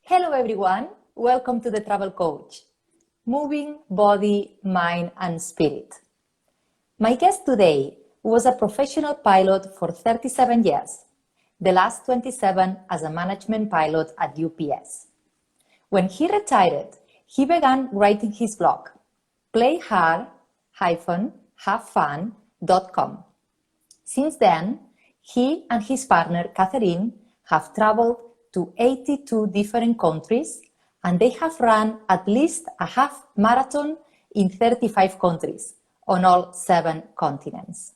Hello everyone, welcome to the Travel Coach, moving body, mind and spirit. My guest today was a professional pilot for 37 years, the last 27 as a management pilot at UPS. When he retired, he began writing his blog, playhard-havefun.com. Since then, he and his partner Catherine have traveled to 82 different countries, and they have run at least a half marathon in 35 countries on all 7 continents.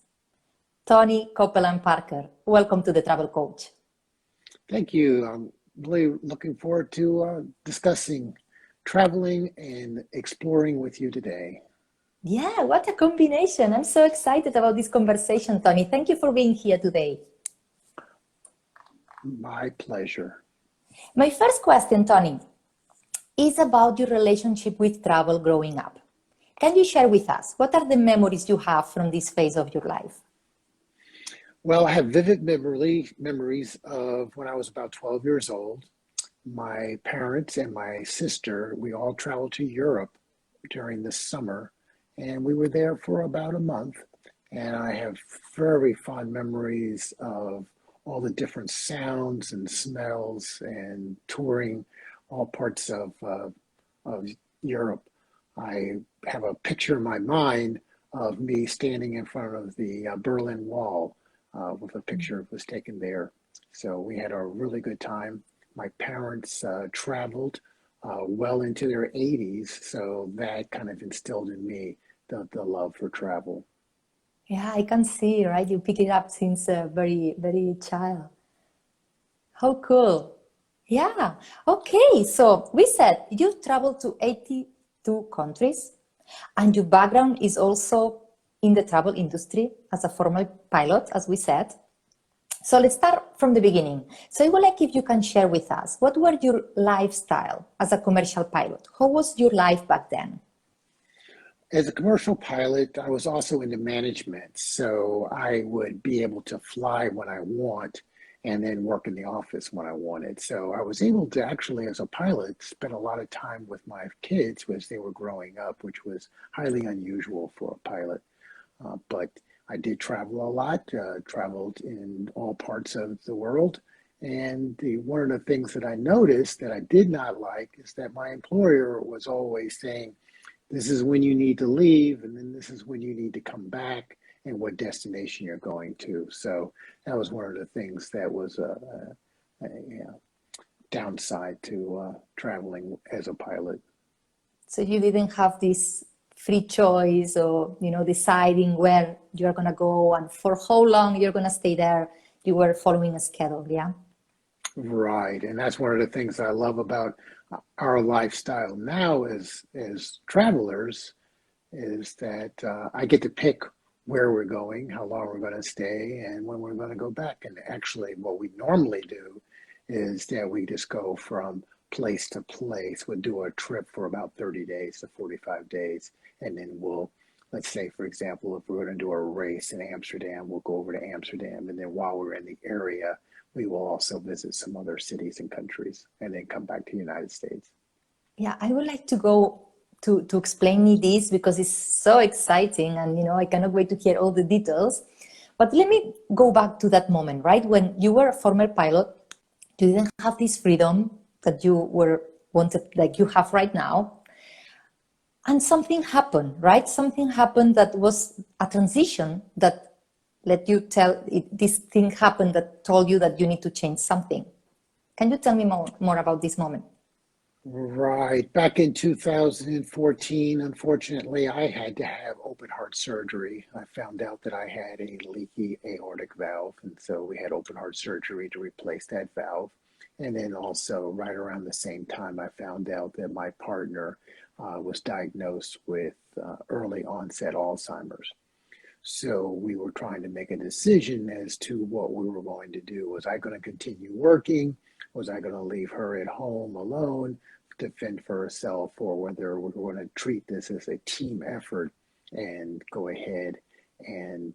Tony Copeland Parker, welcome to the Travel Coach. Thank you. I'm really looking forward to discussing traveling and exploring with you today. Yeah, what a combination. I'm so excited about this conversation, Tony. Thank you for being here today. My pleasure. My first question, Tony, is about your relationship with travel growing up. Can you share with us what are the memories you have from this phase of your life? Well, I have vivid memories of when I was about 12 years old. My parents and my sister, we all traveled to Europe during the summer, and we were there for about a month. And I have very fond memories of all the different sounds and smells and touring all parts of Europe. I have a picture in my mind of me standing in front of the Berlin Wall with a picture was taken there. So we had a really good time. My parents traveled well into their 80s, so that kind of instilled in me the love for travel. Yeah, I can see, right? You pick it up since a very, very child. How cool. Yeah. Okay. So we said you traveled to 82 countries and your background is also in the travel industry as a former pilot, as we said. So let's start from the beginning. So I would like if you can share with us, what were your lifestyle as a commercial pilot? How was your life back then? As a commercial pilot, I was also into management, so I would be able to fly when I want and then work in the office when I wanted. So I was able to actually, as a pilot, spend a lot of time with my kids as they were growing up, which was highly unusual for a pilot. But I did travel a lot, traveled in all parts of the world. And one of the things that I noticed that I did not like is that my employer was always saying, this is when you need to leave, and then this is when you need to come back, and what destination you're going to. So that was one of the things that was a downside to traveling as a pilot. So you didn't have this free choice or, deciding where you're going to go and for how long you're going to stay there. You were following a schedule, yeah? Right. And that's one of the things I love about our lifestyle now as travelers is that I get to pick where we're going, how long we're going to stay, and when we're going to go back. And actually, what we normally do is that we just go from place to place. We'll do a trip for about 30 days to 45 days. And then let's say, for example, if we're going to do a race in Amsterdam, we'll go over to Amsterdam. And then while we're in the area, we will also visit some other cities and countries and then come back to the United States. Yeah, I would like to go to explain me this because it's so exciting and, I cannot wait to hear all the details. But let me go back to that moment, right? When you were a former pilot, you didn't have this freedom that you wanted, like you have right now. And something happened, right? Something happened that was a transition that let you this thing happened that told you that you need to change something. Can you tell me more about this moment? Right. Back in 2014, unfortunately, I had to have open heart surgery. I found out that I had a leaky aortic valve, and so we had open heart surgery to replace that valve. And then also, right around the same time, I found out that my partner was diagnosed with early onset Alzheimer's. So we were trying to make a decision as to what we were going to do. Was I going to continue working? Was I going to leave her at home alone to fend for herself, or whether we were going to treat this as a team effort and go ahead? And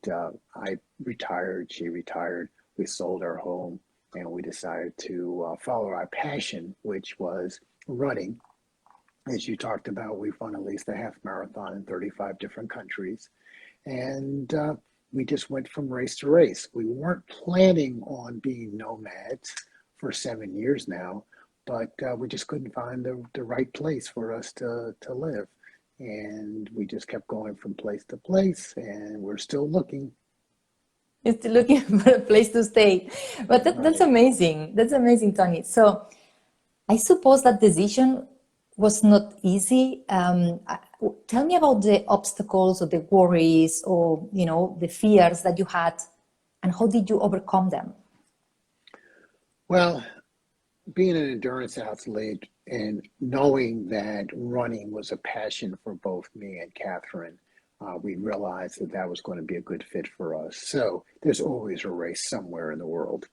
I retired, she retired, we sold our home, and we decided to follow our passion, which was running. As you talked about, we've run at least a half marathon in 35 different countries. And we just went from race to race. We weren't planning on being nomads for 7 years now, but we just couldn't find the right place for us to live. And we just kept going from place to place, and we're still looking. You're still looking for a place to stay. But that's Right. amazing. That's amazing, Tony. So I suppose that decision was not easy. Tell me about the obstacles or the worries or, the fears that you had, and how did you overcome them? Well, being an endurance athlete and knowing that running was a passion for both me and Catherine, we realized that that was going to be a good fit for us. So there's always a race somewhere in the world.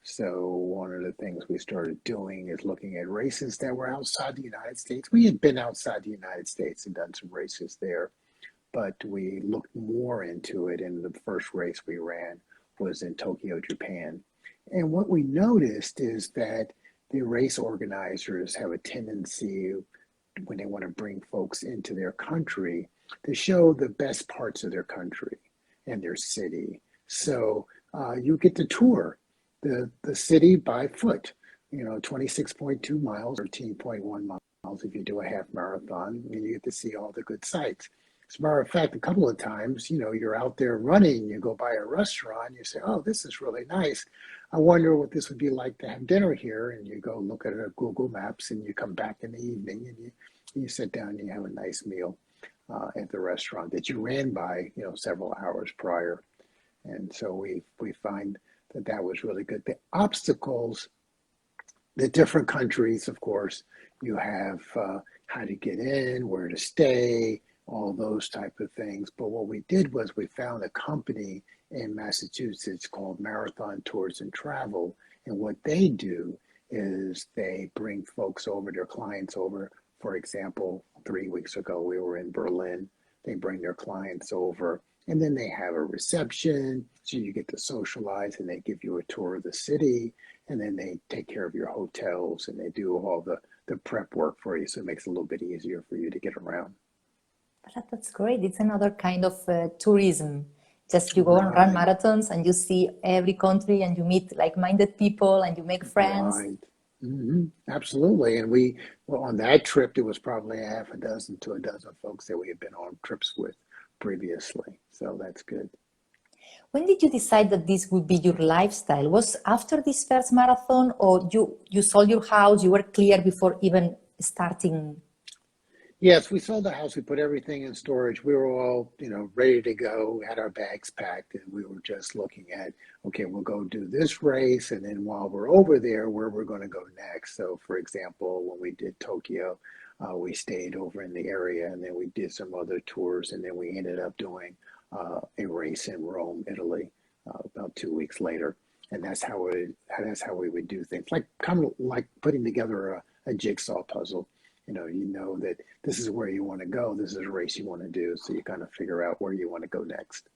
So one of the things we started doing is looking at races that were outside the United States. We had been outside the United States and done some races there, but we looked more into it. And the first race we ran was in Tokyo, Japan. And what we noticed is that the race organizers have a tendency, when they want to bring folks into their country, to show the best parts of their country and their city. So you get to tour the city by foot, 26.2 miles, 13.1 miles if you do a half marathon, and you get to see all the good sights. As a matter of fact, a couple of times, you're out there running, you go by a restaurant, you say, oh, this is really nice. I wonder what this would be like to have dinner here. And you go look at it Google Maps, and you come back in the evening, and you sit down and you have a nice meal at the restaurant that you ran by, several hours prior. And so we find that that was really good. The obstacles, the different countries, of course, you have how to get in, where to stay, all those type of things. But what we did was we found a company in Massachusetts called Marathon Tours and Travel. And what they do is they bring folks over, their clients over. For example, 3 weeks ago, we were in Berlin. They bring their clients over, and then they have a reception. So you get to socialize, and they give you a tour of the city, and then they take care of your hotels, and they do all the prep work for you. So it makes it a little bit easier for you to get around. That's great. It's another kind of tourism. Just you go and run Right, marathons and you see every country and you meet like-minded people and you make friends. right. Absolutely. And well, on that trip, there was probably a half a dozen to a dozen folks that we had been on trips with previously. So that's good. When did you decide that this would be your lifestyle? Was after this first marathon, or you sold your house, you were clear before even starting? Yes, we sold the house. We put everything in storage. We were all, ready to go, had our bags packed, and we were just looking at, okay, we'll go do this race. And then while we're over there, where we're going to go next. So, for example, when we did Tokyo, we stayed over in the area, and then we did some other tours. And then we ended up doing a race in Rome, Italy, about 2 weeks later. And that's how we would do things, like kind of like putting together a jigsaw puzzle. You know that this is where you want to go. This is a race you want to do. So you kind of figure out where you want to go next.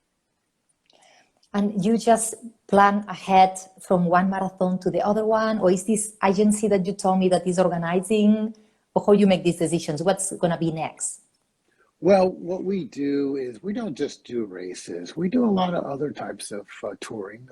And you just plan ahead from one marathon to the other one? Or is this agency that you told me that is organizing? Or how you make these decisions? What's going to be next? Well, what we do is we don't just do races. We do a lot of other types of touring.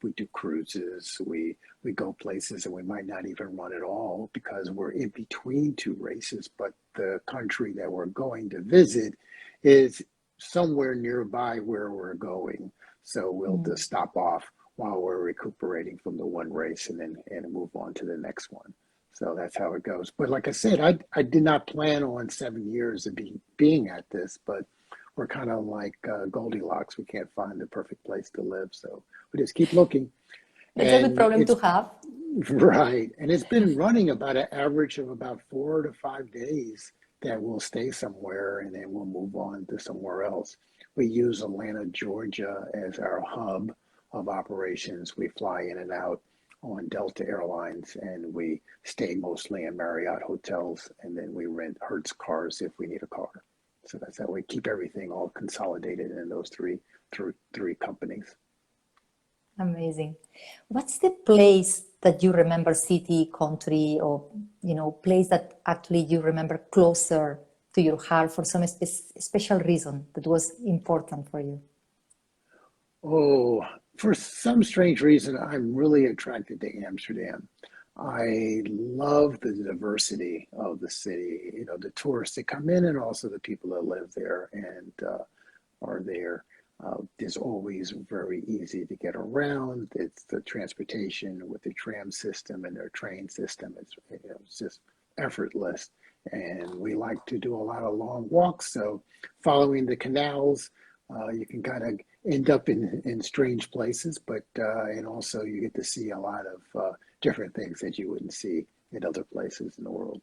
We do cruises. We go places and we might not even run at all because we're in between two races. But the country that we're going to visit is somewhere nearby where we're going. So we'll just stop off while we're recuperating from the one race and move on to the next one. So that's how it goes. But like I said, I did not plan on 7 years of being at this, but we're kind of like Goldilocks. We can't find the perfect place to live. So we just keep looking. It's a good And problem to it's have. right. And it's been running about an average of about 4 to 5 days that we'll stay somewhere and then we'll move on to somewhere else. We use Atlanta, Georgia as our hub of operations. We fly in and out on Delta Airlines and we stay mostly in Marriott hotels and then we rent Hertz cars if we need a car. So that's how we keep everything all consolidated in those three companies. Amazing. What's the place that you remember, city, country, or place that actually you remember closer to your heart for some special reason that was important for you? Oh, for some strange reason, I'm really attracted to Amsterdam. I love the diversity of the city, the tourists that come in and also the people that live there and are there. It's always very easy to get around. It's the transportation with the tram system and their train system. It's just effortless. And we like to do a lot of long walks. So following the canals, you can kind of end up in strange places, but and also you get to see a lot of different things that you wouldn't see in other places in the world.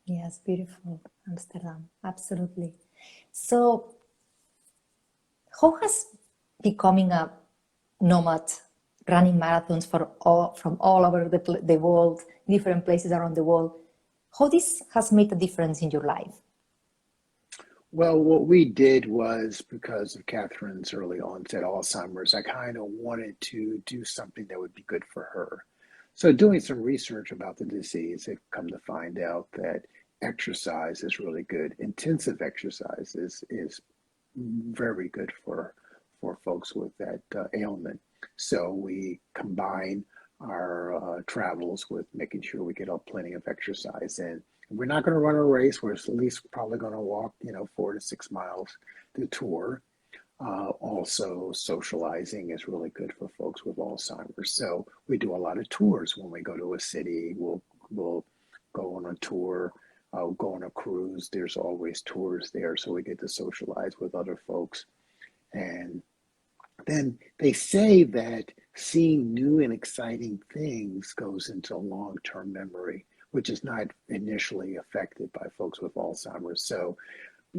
Yes, beautiful Amsterdam, absolutely. So, how has becoming a nomad, running marathons from all over the world, different places around the world, how this has made a difference in your life? Well, what we did was because of Catherine's early onset Alzheimer's, I kind of wanted to do something that would be good for her. So doing some research about the disease, I've come to find out that exercise is really good. Intensive exercise is very good for folks with that ailment. So we combine our travels with making sure we get up plenty of exercise in. We're not going to run a race. We're at least probably going to walk, 4 to 6 miles to tour. Also, socializing is really good for folks with Alzheimer's. So we do a lot of tours when we go to a city. We'll go on a tour, go on a cruise. There's always tours there, so we get to socialize with other folks. And then they say that seeing new and exciting things goes into long-term memory, which is not initially affected by folks with Alzheimer's. So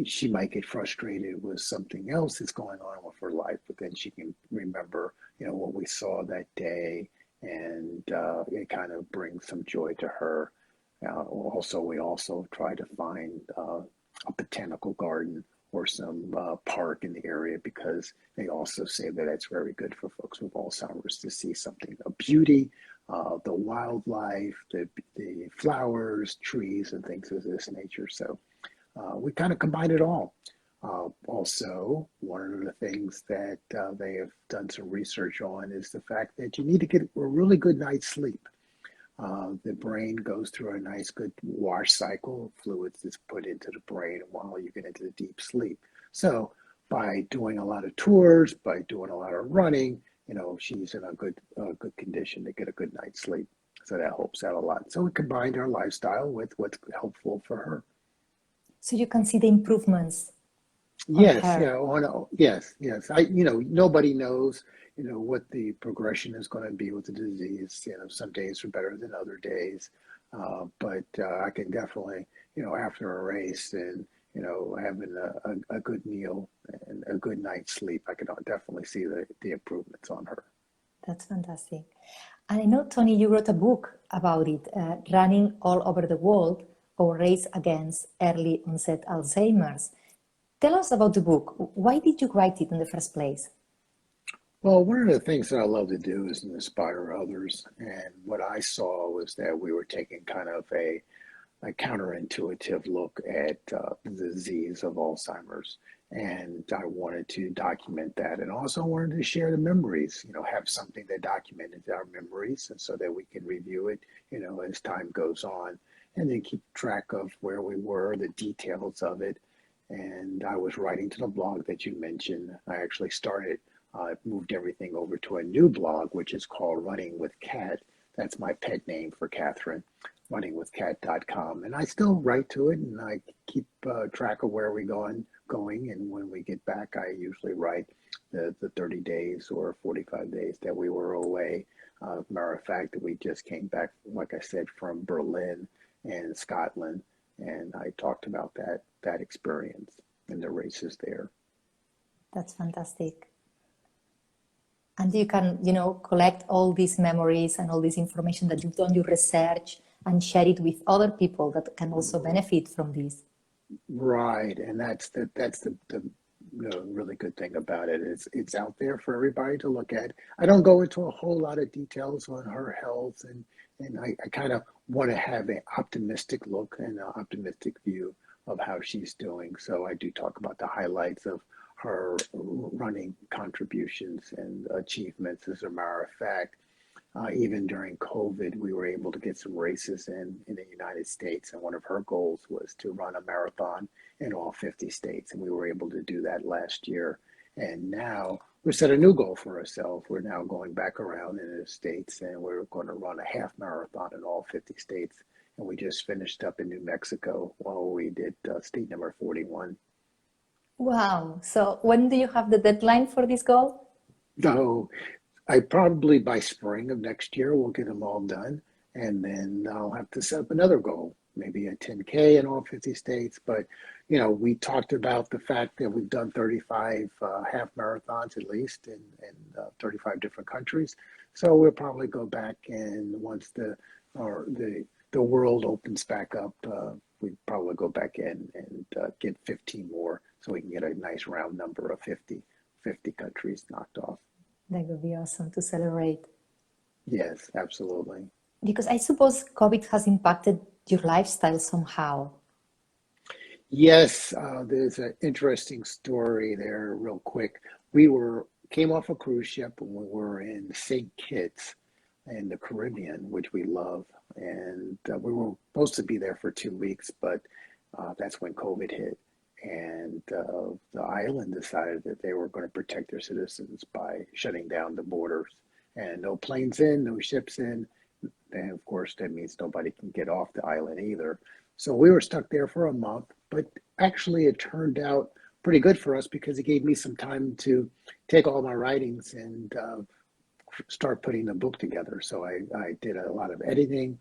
she might get frustrated with something else that's going on with her life, but then she can remember, what we saw that day, and it kind of brings some joy to her. We also try to find a botanical garden or some park in the area because they also say that it's very good for folks with Alzheimer's to see something of beauty, the wildlife, the flowers, trees, and things of this nature. So we kind of combine it all. Also, one of the things that they have done some research on is the fact that you need to get a really good night's sleep. The brain goes through a nice, good wash cycle. Fluids is put into the brain while you get into the deep sleep. So by doing a lot of tours, by doing a lot of running, she's in a good condition to get a good night's sleep. So that helps out a lot. So we combined our lifestyle with what's helpful for her. So you can see the improvements on Yes, her. yeah, yes. Nobody knows, what the progression is going to be with the disease. Some days are better than other days, but I can definitely, after a race and having a good meal and a good night's sleep, I can definitely see the improvements on her. That's fantastic. And I know, Tony, you wrote a book about it, Running All Over the World, or Race Against Early Onset Alzheimer's. Tell us about the book. Why did you write it in the first place? Well, one of the things that I love to do is inspire others. And what I saw was that we were taking kind of a counterintuitive look at the disease of Alzheimer's. And I wanted to document that and also wanted to share the memories, have something that documented our memories and so that we can review it, as time goes on and then keep track of where we were, the details of it. And I was writing to the blog that you mentioned. I actually moved everything over to a new blog, which is called Running with Cat. That's my pet name for Catherine, runningwithcat.com. And I still write to it and I keep track of where we're going. And when we get back, I usually write the 30 days or 45 days that we were away. Matter of fact, we just came back, like I said, from Berlin and Scotland. And I talked about that experience and the races there. That's fantastic. And you can, collect all these memories and all this information that you've done your research and share it with other people that can also benefit from this. Right, and that's the the really good thing about it. It's out there for everybody to look at. I don't go into a whole lot of details on her health, and I kind of want to have an optimistic look and an optimistic view of how she's doing. So I do talk about the highlights of her running contributions and achievements. As a matter of fact, even during COVID, we were able to get some races in the United States. And one of her goals was to run a marathon in all 50 states. And we were able to do that last year. And now we set a new goal for ourselves. We're now going back around in the states and we're going to run a half marathon in all 50 states. And we just finished up in New Mexico while we did state number 41. Wow. So when do you have the deadline for this goal? So I probably by spring of next year will get them all done, and then I'll have to set up another goal, maybe a 10K in all 50 states. But we talked about the fact that we've done 35 half marathons at least in 35 different countries. So we'll probably go back, and once the world opens back up, we probably go back in and get 15 more, so we can get a nice round number of 50 countries knocked off. That would be awesome to celebrate. Yes, absolutely. Because I suppose COVID has impacted your lifestyle somehow. Yes, there's an interesting story there real quick. Came off a cruise ship and we were in St. Kitts in the Caribbean, which we love. And we were supposed to be there for 2 weeks, but that's when COVID hit. And the island decided that they were going to protect their citizens by shutting down the borders. And no planes in, no ships in. And of course, that means nobody can get off the island either. So we were stuck there for a month. But actually, it turned out pretty good for us because it gave me some time to take all my writings and start putting the book together. So I did a lot of editing.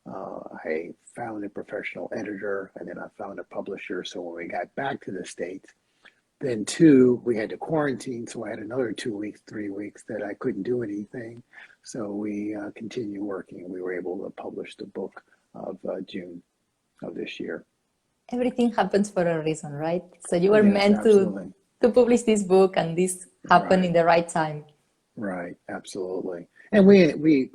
I found a professional editor, and then I found a publisher. So when we got back to the States, then we had to quarantine. So I had another 2 weeks, 3 weeks that I couldn't do anything. So we continued working. We were able to publish the book of June of this year. Everything happens for a reason, right? So you were Yes, meant absolutely. to publish this book, and this happened Right. in the right time. Right, absolutely. And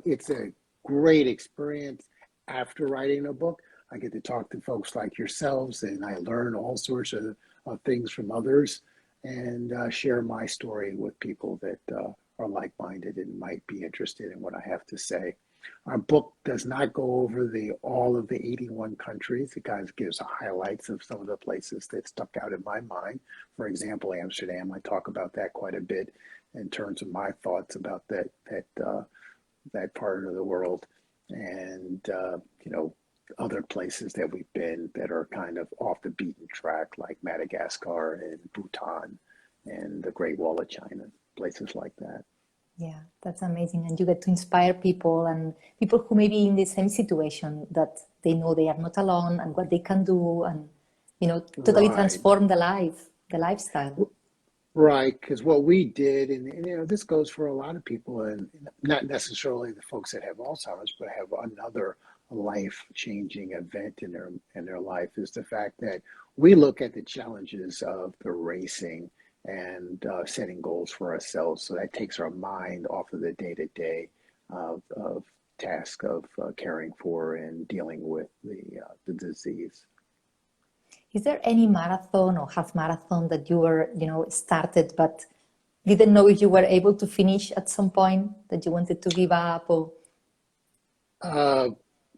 it's a great experience after writing a book. I get to talk to folks like yourselves, and I learn all sorts of things from others, and share my story with people that are like-minded and might be interested in what I have to say. Our book does not go over all of the 81 countries. It kind of gives highlights of some of the places that stuck out in my mind. For example, Amsterdam, I talk about that quite a bit in terms of my thoughts about that part of the world, and other places that we've been that are kind of off the beaten track, like Madagascar and Bhutan and the Great Wall of China, places like that. Yeah, that's amazing. And you get to inspire people, and people who may be in the same situation, that they know they are not alone and what they can do, and totally Right. transform the lifestyle. Right, because what we did, and this goes for a lot of people, and not necessarily the folks that have Alzheimer's, but have another life-changing event in their life, is the fact that we look at the challenges of the racing and setting goals for ourselves. So that takes our mind off of the day-to-day of task of caring for and dealing with the disease. Is there any marathon or half marathon that you were, started, but didn't know if you were able to finish at some point, that you wanted to give up? Or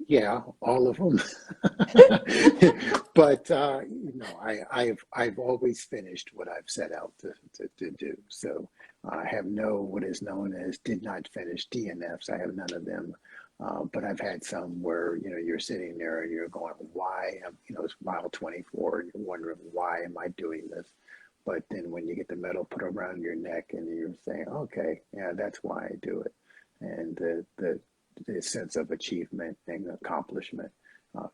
Yeah, all of them. But I've always finished what I've set out to do. So I have no what is known as did not finish DNFs. I have none of them. But I've had some where you're sitting there and you're going, why? It's mile 24, and you're wondering, why am I doing this? But then when you get the medal put around your neck and you're saying, okay, yeah, that's why I do it. And the sense of achievement and accomplishment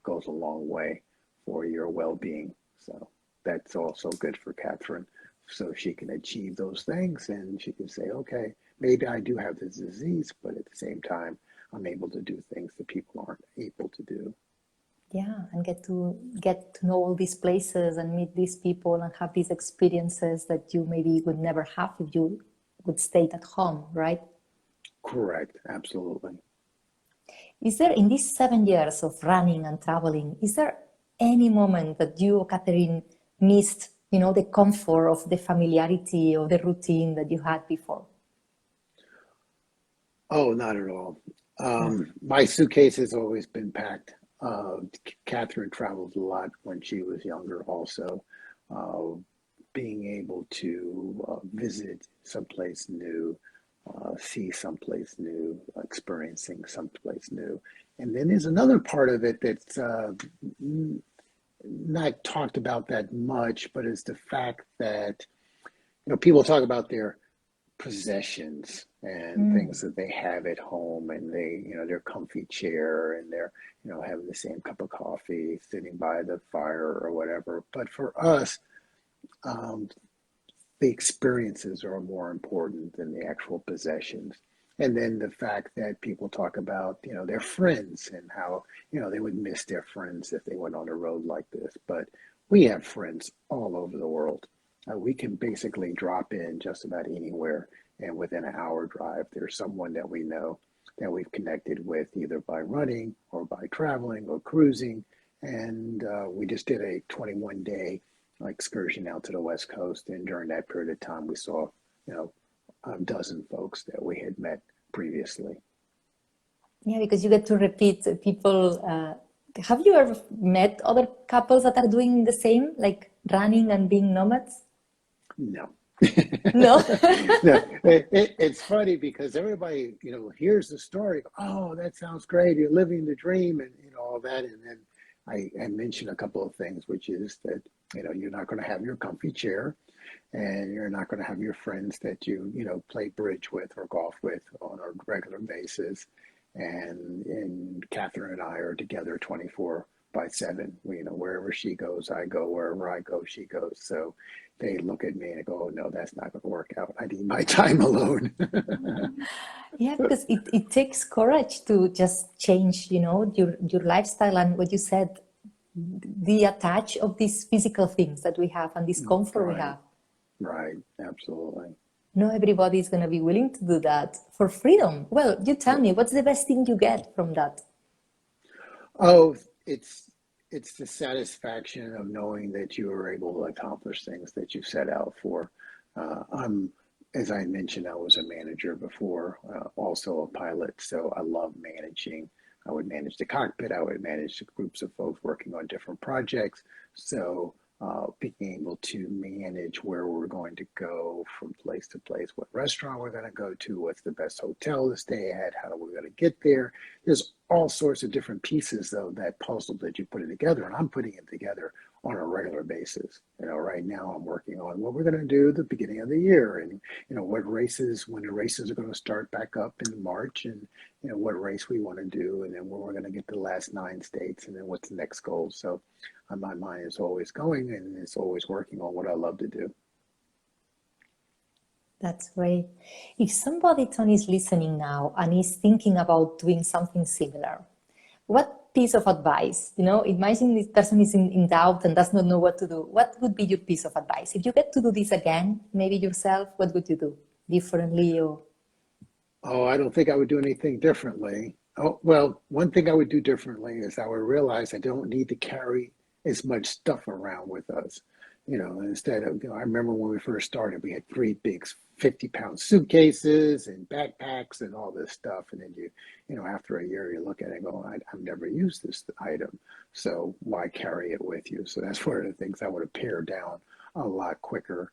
goes a long way for your well-being. So that's also good for Catherine. So she can achieve those things and she can say, okay, maybe I do have this disease, but at the same time, I'm able to do things that people aren't able to do. Yeah, and get to know all these places and meet these people and have these experiences that you maybe would never have if you would stay at home, right? Correct. Absolutely. Is there, in these 7 years of running and traveling, is there any moment that you, Catherine, missed, the comfort of the familiarity or the routine that you had before? Oh, not at all. No. My suitcase has always been packed. Catherine traveled a lot when she was younger, also. Uh, Being able to visit someplace new, see someplace new, experiencing someplace new. And then there's another part of it that's not talked about that much, but it's the fact that, people talk about their possessions and Mm. things that they have at home, and they, their comfy chair, and they're, having the same cup of coffee sitting by the fire or whatever. But for us, um, the experiences are more important than the actual possessions. And then the fact that people talk about, their friends, and how, they would miss their friends if they went on a road like this. But we have friends all over the world. We can basically drop in just about anywhere, and within an hour drive, there's someone that we know that we've connected with, either by running or by traveling or cruising. And we just did a 21-day excursion out to the West Coast. And during that period of time, we saw, you know, a dozen folks that we had met previously. Yeah, because you get to repeat people. Have you ever met other couples that are doing the same, like running and being nomads? No. No. No, it's funny because everybody, hears the story. Oh, that sounds great. You're living the dream, and all that. And then I mentioned a couple of things, which is that, you're not going to have your comfy chair, and you're not going to have your friends that you play bridge with or golf with on a regular basis. And Catherine and I are together 24/7. Wherever she goes, I go. Wherever I go, she goes. So they look at me and go, "Oh, no, that's not going to work out. I need my time alone." Yeah, because it takes courage to just change, your lifestyle and what you said, the attach of these physical things that we have and this comfort we Right, have. right, absolutely. Not everybody is going to be willing to do that for freedom. Well, you tell me, what's the best thing you get from that? Oh, it's the satisfaction of knowing that you were able to accomplish things that you set out for. As I mentioned, I was a manager before, also a pilot, so I love managing. I would manage the cockpit. I would manage groups of folks working on different projects. So being able to manage where we're going to go from place to place, what restaurant we're going to go to, what's the best hotel to stay at, how are we going to get there. There's all sorts of different pieces, though, that puzzle that you put it together, and I'm putting it together on a regular basis. Right now I'm working on what we're going to do at the beginning of the year, and when the races are going to start back up in March, and what race we want to do, and then when we're going to get to the last 9 states, and then what's the next goal. So my mind is always going, and it's always working on what I love to do. That's great. If somebody, Tony, is listening now and is thinking about doing something similar, what piece of advice, imagine this person is in doubt and does not know what to do. What would be your piece of advice? If you get to do this again, maybe yourself, what would you do differently? Or Oh, I don't think I would do anything differently. Oh, well, one thing I would do differently is I would realize I don't need to carry as much stuff around with us. Instead of, I remember when we first started, we had three big 50-pound suitcases and backpacks and all this stuff. And then after a year, you look at it and go, I've never used this item. So why carry it with you? So that's one of the things I would have pared down a lot quicker.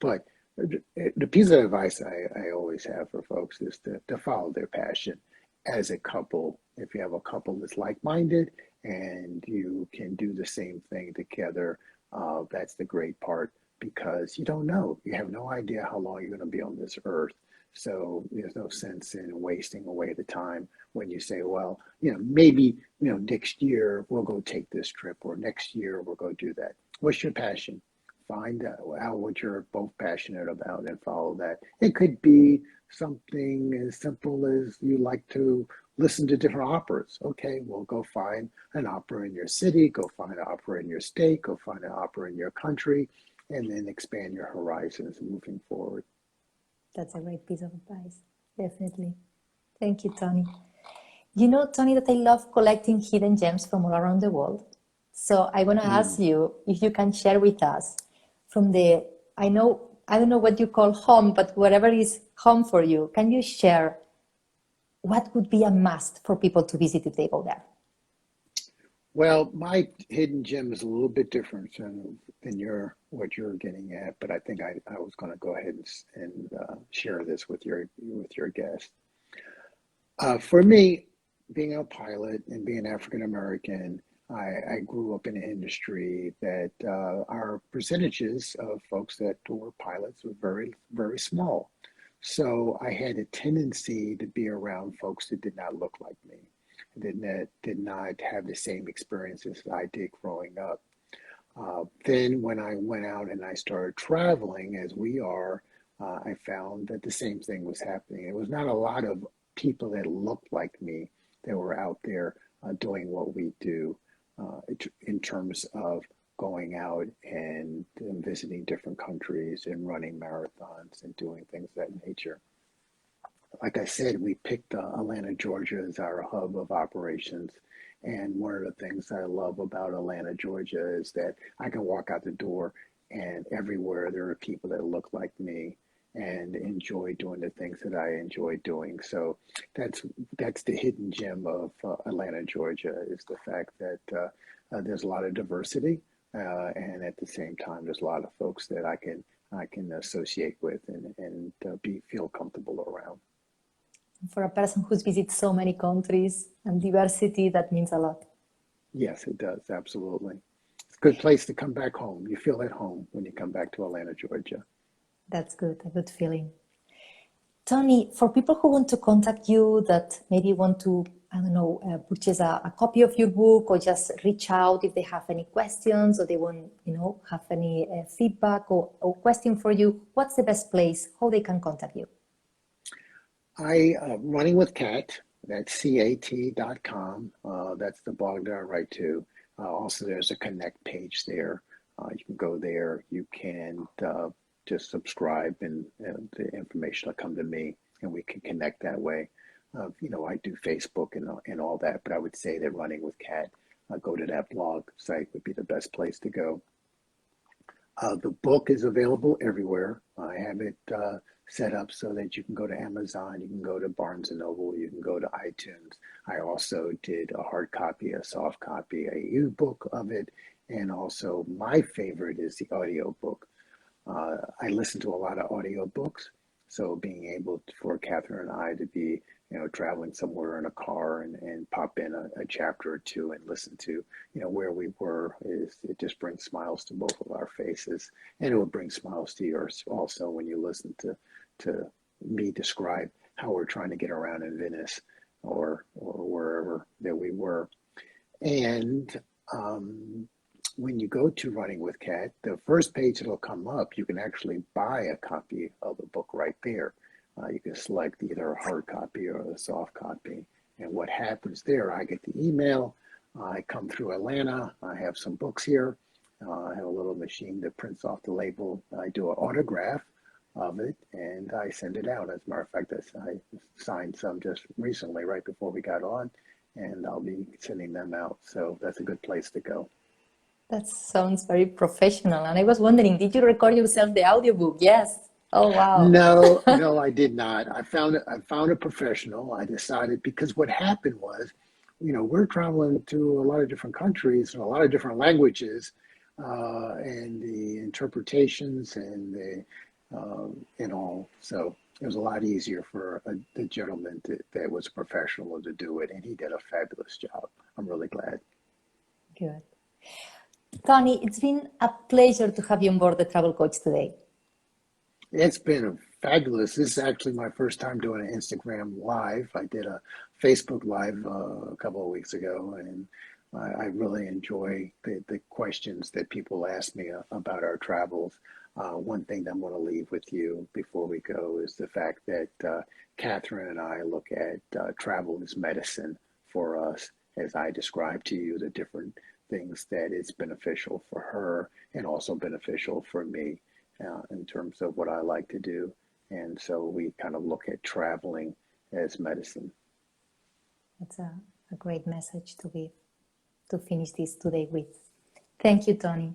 But the piece of advice I always have for folks is to follow their passion as a couple. If you have a couple that's like-minded and you can do the same thing together, that's the great part, because you don't know. You have no idea how long you're going to be on this earth. So there's no sense in wasting away the time when you say, well, maybe, next year we'll go take this trip, or next year we'll go do that. What's your passion? Find out what you're both passionate about and follow that. It could be something as simple as you like to listen to different operas. Okay, well, go find an opera in your city, go find an opera in your state, go find an opera in your country, and then expand your horizons moving forward. That's a great piece of advice. Definitely. Thank you, Tony. You know, Tony, that I love collecting hidden gems from all around the world. So I want to ask Mm. you if you can share with us from the, I don't know what you call home, but whatever is home for you, can you share what would be a must for people to visit if they go there? Well, my hidden gem is a little bit different than what you're getting at, but I think I was going to go ahead and share this with your guest. For me, being a pilot and being African American, I grew up in an industry that our percentages of folks that were pilots were very, very small. So I had a tendency to be around folks that did not look like me, did not have the same experiences that I did growing up. Then when I went out and I started traveling, as we are, I found that the same thing was happening. It was not a lot of people that looked like me that were out there doing what we do in terms of going out and visiting different countries and running marathons and doing things of that nature. Like I said, we picked Atlanta, Georgia as our hub of operations. And one of the things I love about Atlanta, Georgia is that I can walk out the door and everywhere there are people that look like me and enjoy doing the things that I enjoy doing. So that's that's the hidden gem of Atlanta, Georgia, is the fact that there's a lot of diversity, and at the same time, there's a lot of folks that I can associate with and be feel comfortable around. For a person who's visited so many countries and diversity, that means a lot. Yes, it does. Absolutely. It's a good place to come back home. You feel at home when you come back to Atlanta, Georgia. That's good, a good feeling. Tony, for people who want to contact you, that maybe want to, I don't know, purchase a copy of your book or just reach out if they have any questions or they want, have any feedback or question for you, what's the best place, how they can contact you? Running with Cat, that's CAT.com. That's the blog that I write to. Also, there's a connect page there. You can go there. You can just subscribe, and the information will come to me, and we can connect that way. I do Facebook and all that, but I would say that Running with Cat, go to that blog site would be the best place to go. The book is available everywhere. I have it set up so that you can go to Amazon, you can go to Barnes and Noble, you can go to iTunes. I also did a hard copy, a soft copy, a ebook of it, and also my favorite is the audio book. I listen to a lot of audio books, so being able for Catherine and I to be traveling somewhere in a car and pop in a chapter or two and listen to, where we were, it just brings smiles to both of our faces. And it will bring smiles to yours also when you listen to me describe how we're trying to get around in Venice or wherever that we were. And when you go to Running with Cat, the first page that'll come up, you can actually buy a copy of the book right there. You can select either a hard copy or a soft copy. And what happens there, I get the email, I come through Atlanta, I have some books here, I have a little machine that prints off the label, I do an autograph of it, and I send it out. As a matter of fact, I signed some just recently, right before we got on, and I'll be sending them out. So that's a good place to go. That sounds very professional. And I was wondering, did you record yourself the audiobook? Yes. Oh, wow. No, I did not. I found a professional. I decided because what happened was, we're traveling to a lot of different countries and a lot of different languages, and the interpretations and all. So it was a lot easier for the gentleman that was a professional to do it, and he did a fabulous job. I'm really glad. Good. Tony, it's been a pleasure to have you on board the Travel Coach today. It's been fabulous. This is actually my first time doing an Instagram live. I did a Facebook live a couple of weeks ago, and I really enjoy the questions that people ask me about our travels. One thing that I'm going to leave with you before we go is the fact that Catherine and I look at travel as medicine for us, as I described to you the different things that it's beneficial for her and also beneficial for me in terms of what I like to do. And so we kind of look at traveling as medicine. That's a great message to give, to finish this today with. Thank you, Tony.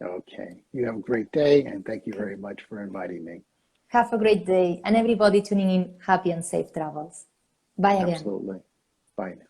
Okay. You have a great day, and thank you very much for inviting me. Have a great day, and everybody tuning in, happy and safe travels. Bye again. Absolutely. Bye now.